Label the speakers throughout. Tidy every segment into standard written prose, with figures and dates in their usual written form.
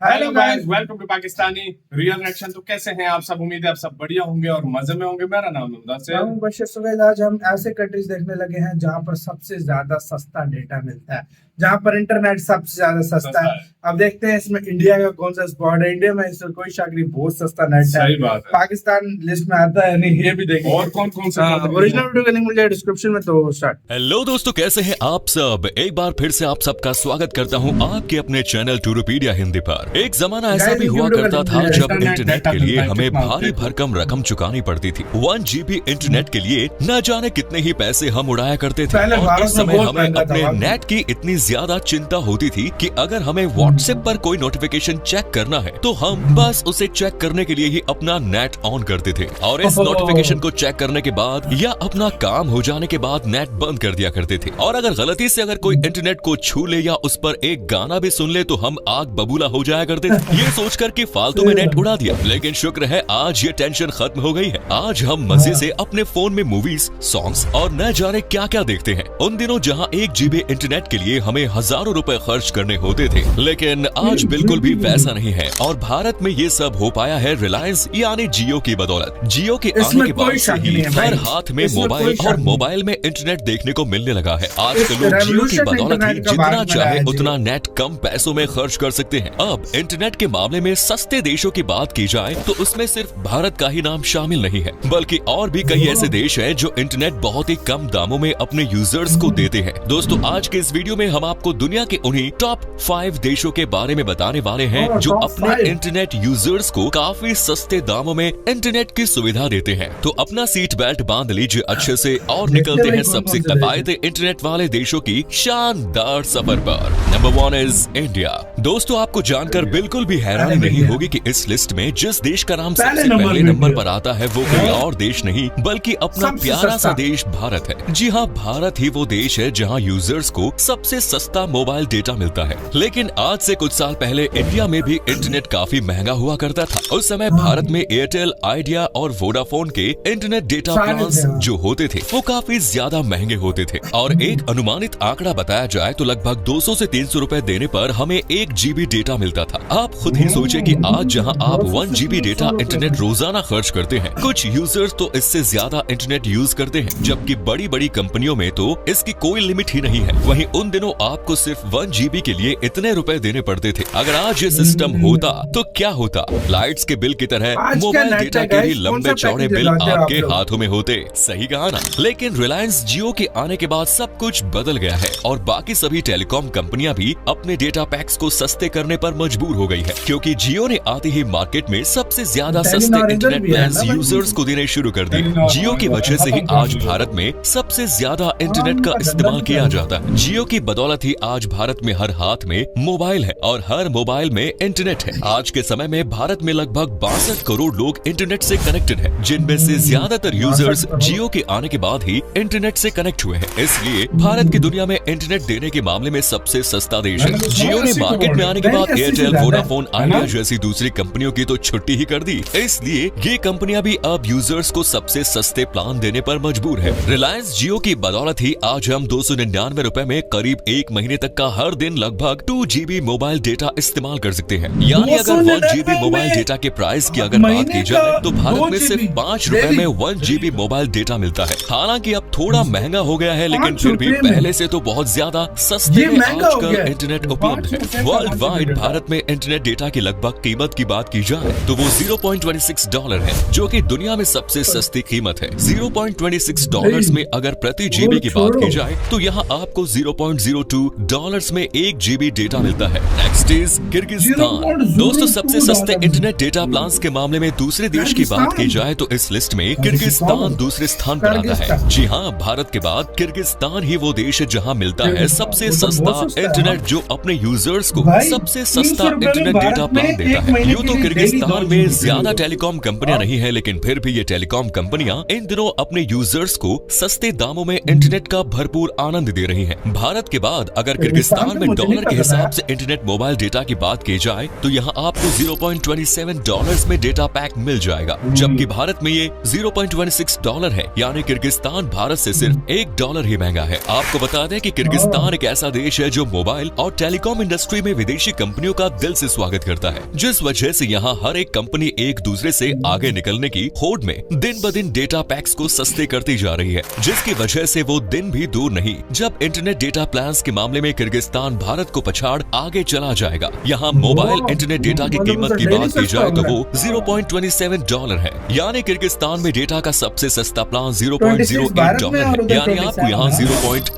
Speaker 1: Hello guys, welcome to Pakistani real reaction. तो कैसे हैं आप सब? उम्मीद है आप सब बढ़िया होंगे और मजे में होंगे। मेरा नाम मुमताज है।
Speaker 2: बशीर सुगैल। आज हम ऐसे कंट्रीज देखने लगे हैं जहां पर सबसे ज्यादा सस्ता डेटा मिलता है, जहां पर इंटरनेट सबसे ज्यादा सस्ता है। अब देखते हैं इसमें इंडिया का कौन सा स्पॉट है। इंडिया में इसमें कोई शक नहीं, बहुत सस्ता नेट है।
Speaker 1: सही बात है।
Speaker 2: पाकिस्तान लिस्ट में आता है नहीं, ये भी देखेंगे।
Speaker 1: और कौन कौन सा
Speaker 2: ओरिजिनल वीडियो का लिंक मिल जाए डिस्क्रिप्शन में। तो स्टार्ट।
Speaker 3: हेलो दोस्तों, कैसे हैं आप सब? एक बार फिर से आप सबका स्वागत करता हूं आपके अपने चैनल टूरूपीडिया हिंदी पर। एक जमाना ऐसा भी हुआ करता था जब इंटरनेट के लिए हमें भारी भरकम रकम चुकानी पड़ती थी। 1 GB इंटरनेट के लिए न जाने कितने ही पैसे हम उड़ाया करते थे। और इस समय हमें अपने नेट की इतनी ज्यादा चिंता होती थी कि अगर हमें व्हाट्सएप पर कोई नोटिफिकेशन चेक करना है तो हम बस उसे चेक करने के लिए ही अपना नेट ऑन करते थे, और इस नोटिफिकेशन को चेक करने के बाद या अपना काम हो जाने के बाद नेट बंद कर दिया करते थे। और अगर गलती से अगर कोई इंटरनेट को छू ले या उस पर एक गाना भी सुन ले तो हम आग बबूला हो जाया करते थे, ये सोचकर कि फालतू में नेट उड़ा दिया। लेकिन शुक्र है आज ये टेंशन खत्म हो गई है। आज हम मजे से अपने फोन में मूवीज, सॉन्ग्स और न जाने क्या क्या देखते हैं। उन दिनों जहां 1 GB इंटरनेट के लिए हमें हजारों रुपए खर्च करने होते थे, लेकिन आज बिल्कुल भी वैसा नहीं है। और भारत में ये सब हो पाया है रिलायंस यानी जियो की बदौलत। जियो के आने के बाद से ही हर हाथ में मोबाइल और मोबाइल में इंटरनेट देखने को मिलने लगा है। आजकल लोग जियो की बदौलत ही जितना चाहे उतना नेट कम पैसों में खर्च कर सकते हैं। अब इंटरनेट के मामले में सस्ते देशों की बात की जाए तो उसमें सिर्फ भारत का ही नाम शामिल नहीं है, बल्कि और भी कई ऐसे देश हैं जो इंटरनेट बहुत ही कम दामों में अपने यूजर्स को देते हैं। दोस्तों, आज के इस वीडियो में हम आपको दुनिया के उन्हीं टॉप 5 देशों के बारे में बताने वाले हैं जो अपने इंटरनेट यूजर्स को काफी सस्ते दामों में इंटरनेट की सुविधा देते हैं। तो अपना सीट बेल्ट बांध लीजिए अच्छे से और निकलते हैं सबसे किफायती इंटरनेट वाले देशों की शानदार सफर पर। Number 1 is India. दोस्तों, आपको जानकर बिल्कुल भी हैरानी नहीं होगी कि इस लिस्ट में जिस देश का नाम सबसे पहले नंबर पर आता है वो कोई और देश नहीं बल्कि अपना प्यारा सा देश भारत है। जी हाँ, भारत ही वो देश है जहाँ यूजर्स को सबसे सस्ता मोबाइल डेटा मिलता है। लेकिन आज से कुछ साल पहले इंडिया में भी इंटरनेट काफी महंगा हुआ करता था। उस समय भारत में एयरटेल, आइडिया और वोडाफोन के इंटरनेट डेटा प्लान्स जो होते थे वो काफी ज्यादा महंगे होते थे। और एक अनुमानित आंकड़ा बताया जाए तो लगभग 200 से 300 रुपए देने पर हमें 1 GB डेटा मिलता था। आप खुद ही सोचे कि आज जहां आप 1 GB डेटा इंटरनेट रोजाना खर्च करते हैं, कुछ यूजर्स तो इससे ज्यादा इंटरनेट यूज करते हैं, जबकि बड़ी बड़ी कंपनियों में तो इसकी कोई लिमिट ही नहीं है। वहीं उन दिनों आपको सिर्फ 1 GB के लिए इतने रुपए देने पड़ते थे। अगर आज ये सिस्टम होता तो क्या होता? लाइट्स के बिल की तरह मोबाइल डेटा के भी लंबे चौड़े बिल आपके हाथों में होते। सही कहा ना? लेकिन रिलायंस जियो के आने के बाद सब कुछ बदल गया है और बाकी सभी टेलीकॉम कंपनियां भी अपने डेटा पैक्स को सस्ते करने पर मजबूर हो गई है, क्योंकि जियो ने आते ही मार्केट में सबसे ज्यादा सस्ते इंटरनेट प्लान्स यूजर्स को देने शुरू कर दिए। जियो की वजह से ही आज भारत में सबसे ज्यादा इंटरनेट का इस्तेमाल किया जाता है। जियो की बदौलत ही आज भारत में हर हाथ में मोबाइल है और हर मोबाइल में इंटरनेट है। आज के समय में भारत में लगभग 62 करोड़ लोग इंटरनेट से कनेक्टेड हैं, जिनमें से ज्यादातर यूजर्स जियो के आने के बाद ही इंटरनेट से कनेक्ट हुए हैं। इसलिए भारत की दुनिया में इंटरनेट देने के मामले में सबसे सस्ता देश है। जियो ने मार्केट में आने के बाद एयरटेल, वोडाफोन, आइडिया जैसी दूसरी कंपनियों की तो छुट्टी ही कर दी। इसलिए ये कंपनियां भी अब यूजर्स को सबसे सस्ते प्लान देने पर मजबूर है। रिलायंस जियो की बदौलत ही आज हम 299 रुपए में करीब 1 महीने तक का हर दिन लगभग 2 GB मोबाइल डेटा इस्तेमाल कर सकते हैं। यानी अगर 1 GB मोबाइल डेटा के प्राइस की अगर बात की जाए तो भारत में सिर्फ 5 रुपए में 1 GB मोबाइल डेटा मिलता है। हालांकि अब थोड़ा महंगा हो गया है, लेकिन फिर भी पहले से तो बहुत ज्यादा सस्ते में आजकल इंटरनेट उपलब्ध है। वर्ल्ड वाइड भारत में इंटरनेट डेटा की लगभग कीमत की बात की जाए तो वो $0.26 है, जो कि दुनिया में सबसे सस्ती कीमत है। $0.26 में अगर प्रति GB की बात की जाए तो यहाँ आपको $0.02 में 1 GB डेटा मिलता है। Next is Kyrgyzstan. दोस्तों, सबसे सस्ते इंटरनेट डेटा प्लान्स के मामले में दूसरे देश की बात की जाए तो इस लिस्ट में किर्गिस्तान दूसरे स्थान पर आता है। जी हाँ, भारत के बाद किर्गिस्तान ही वो देश है जहाँ मिलता है सबसे सस्ता इंटरनेट, जो अपने यूजर्स को सबसे सस्ता इंटरनेट डेटा प्लान देता है। यूँ तो किर्गिस्तान में ज्यादा टेलीकॉम कंपनियां नहीं है, लेकिन फिर भी ये टेलीकॉम कंपनियां इन दिनों अपने यूजर्स को सस्ते दामों में इंटरनेट का भरपूर आनंद दे रही हैं। भारत के बाद अगर किर्गिस्तान में डॉलर के हिसाब से इंटरनेट मोबाइल डेटा की बात की जाए तो यहाँ आपको $0.27 में डेटा पैक मिल जाएगा, जबकि भारत में ये $0.26 है। यानी किर्गिस्तान भारत से सिर्फ $1 ही महंगा है। आपको बता दें कि किर्गिस्तान एक ऐसा देश है जो मोबाइल और टेलीकॉम इंडस्ट्री में विदेशी कंपनियों का दिल से स्वागत करता है, जिस वजह से यहाँ हर एक कंपनी एक दूसरे से आगे निकलने की होड़ में दिन ब दिन डेटा पैक्स को सस्ते करती जा रही है, जिसकी वजह से वो दिन भी दूर नहीं जब इंटरनेट डेटा प्लान्स के मामले में किर्गिस्तान भारत को पछाड़ आगे चला जाएगा। यहाँ मोबाइल इंटरनेट डेटा की कीमत की बात की जाए तो वो $0.27 है, यानी किर्गिस्तान में डेटा का सबसे सस्ता प्लान $0.08 है, यानी आपको यहाँ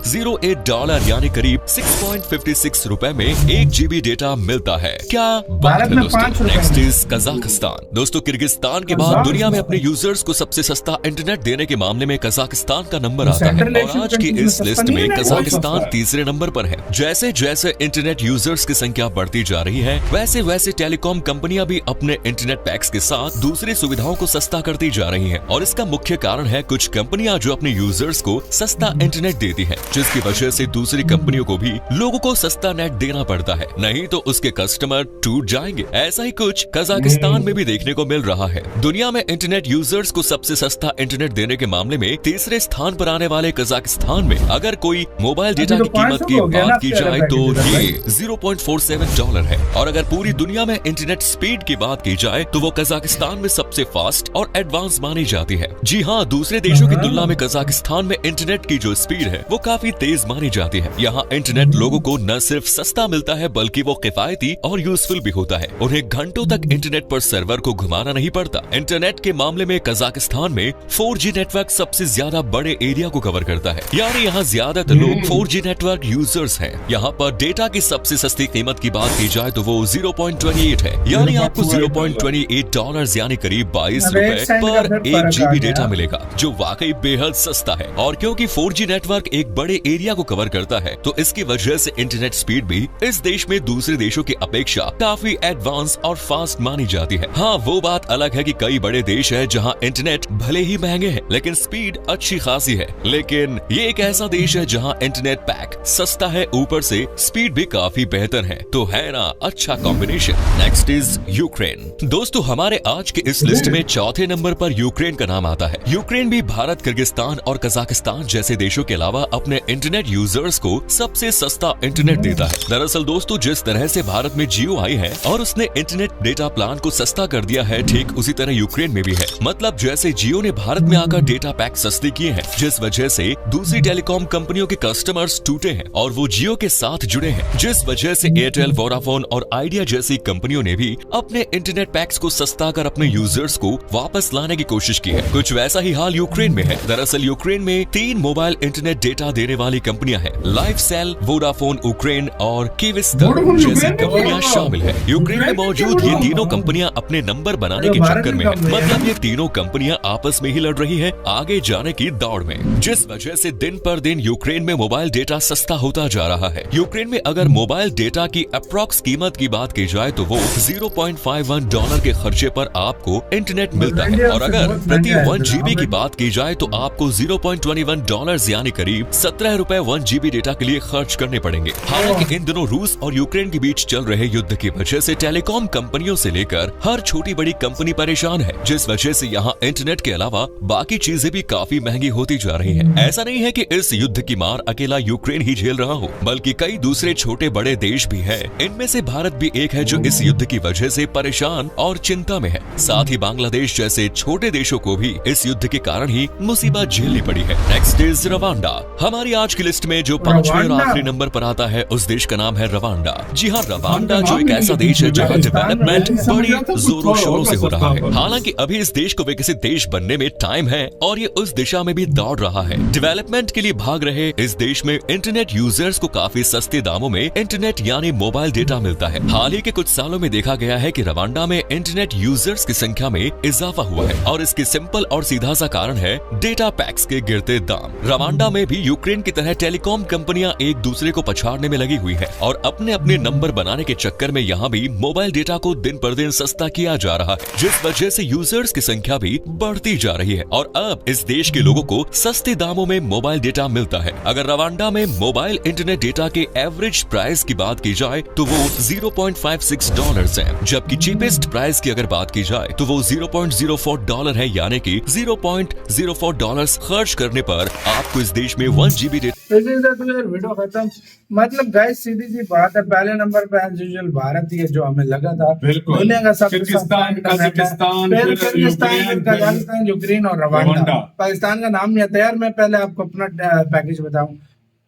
Speaker 3: $0.08 यानी करीब 6.56 रुपए में 1 GB डेटा मिलता है। क्या बात है दोस्तों। Next is Kazakhstan. दोस्तों किर्गिस्तान के बाद दुनिया में अपने यूजर्स को सबसे सस्ता इंटरनेट देने के मामले में कजाकिस्तान का नंबर आता है और आज की इस लिस्ट में कजाकिस्तान तीसरे नंबर पर है। जैसे जैसे इंटरनेट यूजर्स की संख्या बढ़ती जा रही है, वैसे वैसे टेलीकॉम कंपनियां भी अपने इंटरनेट पैक्स के साथ दूसरी सुविधाओं को सस्ता करती जा रही हैं और इसका मुख्य कारण है कुछ कंपनियां जो अपने यूजर्स को सस्ता इंटरनेट देती हैं, जिसकी वजह से दूसरी कंपनियों को भी लोगों को सस्ता नेट देना पड़ता है, नहीं तो उसके कस्टमर टूट जाएंगे। ऐसा ही कुछ कजाकिस्तान में भी देखने को मिल रहा है। दुनिया में इंटरनेट यूजर्स को सबसे सस्ता इंटरनेट देने के मामले में तीसरे स्थान पर आने वाले कजाकिस्तान में अगर कोई मोबाइल डेटा की कीमत की बात की जाए तो ये $0.47 है और अगर पूरी दुनिया में इंटरनेट स्पीड की बात की जाए तो वो कजाकिस्तान में सबसे फास्ट और एडवांस मानी जाती है। जी हाँ, दूसरे देशों की तुलना में कजाकिस्तान में इंटरनेट की जो स्पीड है वो काफी तेज मानी जाती है। यहाँ इंटरनेट लोगों को न सिर्फ सस्ता मिलता है बल्कि वो किफायती और यूजफुल भी होता है। उन्हें घंटों तक इंटरनेट पर सर्वर को घुमाना नहीं पड़ता। इंटरनेट के मामले में कजाकिस्तान में 4G नेटवर्क सबसे ज्यादा बड़े एरिया को कवर करता है, यानी यहाँ ज्यादातर लोग 4G नेटवर्क यूजर्स हैं। यहाँ पर डेटा की सबसे सस्ती कीमत की बात की जाए तो वो 0.28 है, यानी आपको $0.28 यानी करीब 22 रुपए पर 1 GB डेटा मिलेगा, जो वाकई बेहद सस्ता है। और क्योंकि 4G नेटवर्क एक बड़े एरिया को कवर करता है तो इसकी वजह से इंटरनेट स्पीड भी इस देश में दूसरे देशों की अपेक्षा काफी एडवांस और फास्ट मानी जाती है। हाँ, वो बात अलग है कि कई बड़े देश है जहाँ इंटरनेट भले ही महंगे हैं लेकिन स्पीड अच्छी खासी है, लेकिन ये एक ऐसा देश है जहाँ इंटरनेट पैक सस्ता है, ऊपर से स्पीड भी काफी बेहतर है, तो है ना अच्छा कॉम्बिनेशन। Next is Ukraine. दोस्तों हमारे आज के इस लिस्ट में चौथे नंबर पर यूक्रेन का नाम आता है। यूक्रेन भी भारत, किर्गिस्तान और कजाकिस्तान जैसे देशों के अलावा अपने इंटरनेट यूजर्स को सबसे सस्ता इंटरनेट देता है। दरअसल दोस्तों जिस तरह से भारत में जियो आई है और उसने इंटरनेट डेटा प्लान को सस्ता कर दिया है, ठीक उसी तरह यूक्रेन में भी है। मतलब जैसे जियो ने भारत में आकर डेटा पैक सस्ते किए हैं, जिस वजह से दूसरी टेलीकॉम कंपनियों के कस्टमर्स टूटे हैं और वो जियो के साथ जुड़े हैं, जिस वजह से एयरटेल, वोडाफोन और आइडिया जैसी कंपनियों ने भी अपने इंटरनेट पैक्स को सस्ता कर अपने यूजर्स को वापस लाने की कोशिश की है। कुछ वैसा ही हाल यूक्रेन में है। दरअसल यूक्रेन में 3 मोबाइल इंटरनेट डेटा देने वाली कंपनियां हैं, लाइफसेल, वोडाफोन यूक्रेन और कीविस्टर जैसी कंपनियां शामिल है। यूक्रेन में मौजूद ये तीनों कंपनियां अपने नंबर बनाने के चक्कर में है, मतलब ये तीनों कंपनियां आपस में ही लड़ रही है आगे जाने की दौड़ में, जिस वजह से दिन पर दिन यूक्रेन में मोबाइल डेटा सस्ता होता जा रहा है। यूक्रेन में अगर मोबाइल डेटा की अप्रॉक्स कीमत की बात की जाए तो वो $0.51 के खर्चे पर आपको इंटरनेट मिलता है और अगर प्रति 1 GB की बात की जाए तो आपको $0.21 यानी करीब 17 रुपए 1 GB डेटा के लिए खर्च करने पड़ेंगे। हालांकि इन दिनों रूस और यूक्रेन के बीच चल रहे युद्ध की वजह से टेलीकॉम कंपनियों से लेकर हर छोटी बड़ी कंपनी परेशान है, जिस वजह से यहाँ इंटरनेट के अलावा बाकी चीजें भी काफी महंगी होती जा रही हैं। ऐसा नहीं है कि इस युद्ध की मार अकेला यूक्रेन ही झेल रहा हो, बल्कि कई दूसरे छोटे बड़े देश भी हैं। इनमें से भारत भी एक है जो इस युद्ध की वजह से परेशान और चिंता में है। साथ ही बांग्लादेश जैसे छोटे देशों को भी इस युद्ध के कारण ही मुसीबत झेलनी पड़ी है। Next is Rwanda. हमारी आज की लिस्ट में जो 5वें और आखिरी नंबर पर आता है उस देश का नाम है रवांडा। जी हाँ, रवांडा जो एक ऐसा देश है जहाँ डेवलपमेंट बड़ी जोरों शोरों से हो रहा है। हालांकि अभी इस देश को विकसित देश बनने में टाइम है और ये उस दिशा में भी दौड़ रहा है। डेवलपमेंट के लिए भाग रहे इस देश में इंटरनेट यूजर्स को काफी सस्ते दामों में इंटरनेट यानी मोबाइल डेटा मिलता है। हाल ही के कुछ सालों में देखा गया है कि रवांडा में इंटरनेट यूजर्स की संख्या में इजाफा हुआ है और इसके सिंपल और सीधा सा कारण है डेटा पैक्स के गिरते दाम। रवांडा में भी यूक्रेन की तरह टेलीकॉम कंपनियां एक दूसरे को पछाड़ने में लगी हुई है और अपने अपने नंबर बनाने के चक्कर में यहाँ भी मोबाइल डेटा को दिन पर दिन सस्ता किया जा रहा है, जिस वजह से यूजर्स की संख्या भी बढ़ती जा रही है और अब इस देश के लोगों को सस्ते दामों में मोबाइल डेटा मिलता है। अगर रवांडा में मोबाइल इंटरनेट डेटा के एवरेज प्राइस की बात की जाए तो वो $0.56 है, जबकि चीपेस्ट प्राइस की अगर बात की जाए तो वो $0.04 है, यानी कि $0.04 खर्च करने पर आपको इस देश में 1 GB डेटा।
Speaker 2: वीडियो खत्म। मतलब गाइस सीधी सी बात है, सबसे पहले नंबर पे एज यूजुअल भारत ही है, जो हमें लगा था
Speaker 1: बिल्कुल।
Speaker 2: दुनिया का सबसे सस्ता
Speaker 1: किर्गिस्तान,
Speaker 2: इंटरनेट है।
Speaker 1: कजाकिस्तान,
Speaker 2: फिर
Speaker 1: फिर
Speaker 2: किर्गिस्तान, फिर
Speaker 1: यूक्रेन,
Speaker 2: कजाकिस्तान, यूक्रेन और रवांडा।
Speaker 1: रवांडा।
Speaker 2: पाकिस्तान का नाम नहीं आता यार। मैं पहले आपको अपना पैकेज बताऊं।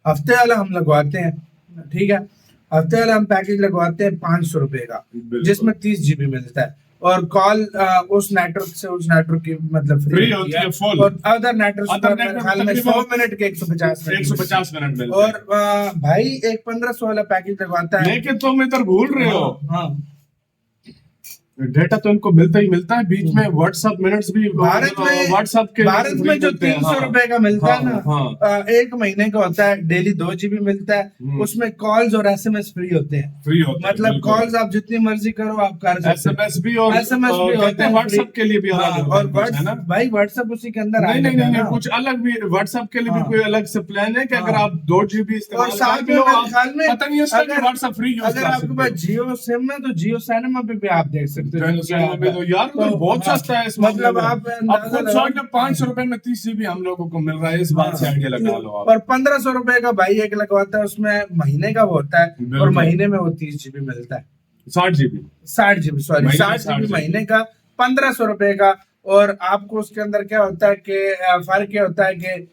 Speaker 2: हफ्ते वाला हम लगवाते हैं, ठीक है। हफ्ते वाला हम पैकेज लगवाते हैं 500 रुपए का,
Speaker 1: बिल्कुल।
Speaker 2: जिसमें 30 GB मिलता है और कॉल उस नेटवर्क से उस नेटवर्क की मतलब
Speaker 1: फ्री होती है full।
Speaker 2: और अदर नेटवर्क
Speaker 1: Other network
Speaker 2: में
Speaker 1: तकरीबन
Speaker 2: 100 मिनट के 150 मिनट
Speaker 1: 150 मिनट मिलते
Speaker 2: और भाई एक 1500 वाला पैकेज लगवाता
Speaker 1: हैं।
Speaker 2: है।
Speaker 1: लेकिन तुम इधर भूल रहे हो,
Speaker 2: हाँ,
Speaker 1: डेटा तो इनको मिलता ही मिलता है, बीच में व्हाट्सएप मिनट्स भी
Speaker 2: भारत में
Speaker 1: व्हाट्सएप के
Speaker 2: भारत में जो 300 रुपए का मिलता है ना,
Speaker 1: हाँ,
Speaker 2: एक महीने का होता है, डेली 2 GB मिलता है। उसमें कॉल्स और SMS फ्री होते हैं।
Speaker 1: फ्री होता है,
Speaker 2: मतलब
Speaker 1: बिल्कुल।
Speaker 2: कॉल्स आप जितनी मर्जी करो आप कर सकते हो।
Speaker 1: SMS भी और
Speaker 2: SMS भी
Speaker 1: कहते
Speaker 2: होते
Speaker 1: हैं
Speaker 2: हैं
Speaker 1: व्हाट्सएप के लिए भी अलग
Speaker 2: हाँ,
Speaker 1: होता
Speaker 2: और
Speaker 1: है कुछ, है ना?
Speaker 2: भाई व्हाट्सएप उसी के अंदर आ
Speaker 1: नहीं नहीं
Speaker 2: जाता है
Speaker 1: नहीं
Speaker 2: ना।
Speaker 1: कुछ अलग भी व्हाट्सएप के लिए भी
Speaker 2: हाँ।
Speaker 1: कोई अलग से प्लान है कि अगर
Speaker 2: हाँ।
Speaker 1: आप 2 GB इस्तेमाल
Speaker 2: और साथ
Speaker 1: करते
Speaker 2: में
Speaker 1: हो,
Speaker 2: मेरे
Speaker 1: आप
Speaker 2: ख्याल में
Speaker 1: पता नहीं उसका भी व्हाट्सएप फ्री यूज
Speaker 2: अगर
Speaker 1: कर
Speaker 2: आपके
Speaker 1: सकते
Speaker 2: पास
Speaker 1: हो।
Speaker 2: जियो सिम है तो जियो सिनेमा पे भी आप देख सकते हो।
Speaker 1: तो यार तो बहुत
Speaker 2: हाँ,
Speaker 1: सस्ता है इस
Speaker 2: मतलब
Speaker 1: मामले में।
Speaker 2: आप
Speaker 1: अब
Speaker 2: अंदाजा
Speaker 1: खुद
Speaker 2: लगाओ।
Speaker 1: सोच लो 500 रुपए में 30 GB हम लोगों को मिल रहा है, इस बात से आइडिया लगा लो आप।
Speaker 2: और 1500 रुपए का भाई एक लगवाता है, उसमें महीने का वो होता है और
Speaker 1: बिल्कुल।
Speaker 2: महीने में वो 30 GB मिलता है।
Speaker 1: 60 GB
Speaker 2: 60 GB सॉरी,
Speaker 1: महीने में
Speaker 2: 60 GB
Speaker 1: 60
Speaker 2: महीने का 1500 रुपए का। और आपको उसके अंदर क्या होता है कि फर्क क्या होता है कि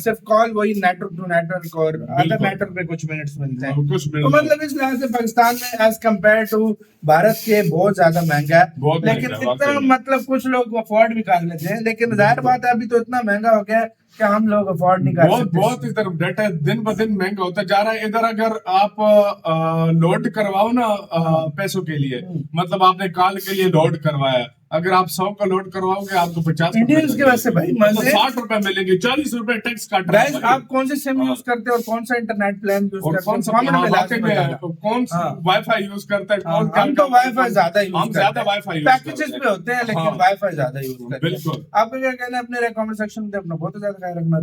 Speaker 2: सिर्फ कॉल वही नेटवर्क टू नेटवर्क और अदर
Speaker 1: बिल्कुल।
Speaker 2: नेटवर्क पे कुछ मिनट्स मिलते हैं।
Speaker 1: कुछ मिल
Speaker 2: तो
Speaker 1: रहा है।
Speaker 2: मतलब इस लिहाज से पाकिस्तान में एज कम्पेयर टू भारत के बहुत ज्यादा महंगा है।
Speaker 1: बहुत
Speaker 2: लेकिन
Speaker 1: महंगा है,
Speaker 2: इतना
Speaker 1: वाकई में।
Speaker 2: मतलब कुछ लोग अफोर्ड भी कर लेते हैं, लेकिन जाहिर बात है अभी तो इतना महंगा हो गया है कि हम लोग अफोर्ड नहीं कर
Speaker 1: बहुत
Speaker 2: सकते।
Speaker 1: बहुत इधर डाटा दिन ब दिन महंगा होता जा रहा है। इधर अगर आप लोड करवाओ ना पैसों के लिए, मतलब आपने कॉल के लिए लोड करवाया, अगर आप 100 का लोड करवाओगे आपको 50
Speaker 2: इंडियंस के वैसे भाई मजे
Speaker 1: 60 रुपए मिलेंगे, 40 रुपए टैक्स काट रहा है
Speaker 2: गाइस।
Speaker 1: भाई।
Speaker 2: आप कौन से सिम यूज करते हो और कौन सा इंटरनेट प्लान यूज
Speaker 1: और
Speaker 2: करते
Speaker 1: कौन
Speaker 2: हो?
Speaker 1: सा
Speaker 2: कमेंट में लाजमी
Speaker 1: वाकई में
Speaker 2: बताना।
Speaker 1: कौन सा
Speaker 2: हाँ।
Speaker 1: वाईफाई यूज करता है,
Speaker 2: हाँ,
Speaker 1: कौन क्या
Speaker 2: हम तो
Speaker 1: करता है,
Speaker 2: वाईफाई ज्यादा यूज
Speaker 1: हम ज्यादा वाईफाई यूज
Speaker 2: पैकेजेस भी होते हैं लेकिन
Speaker 1: हाँ।
Speaker 2: वाईफाई ज्यादा यूज करते हैं।
Speaker 1: बिल्कुल।
Speaker 2: आपका क्या कहना है? अपने कमेंट सेक्शन में अपना बहुत ज्यादा ख्याल रखना।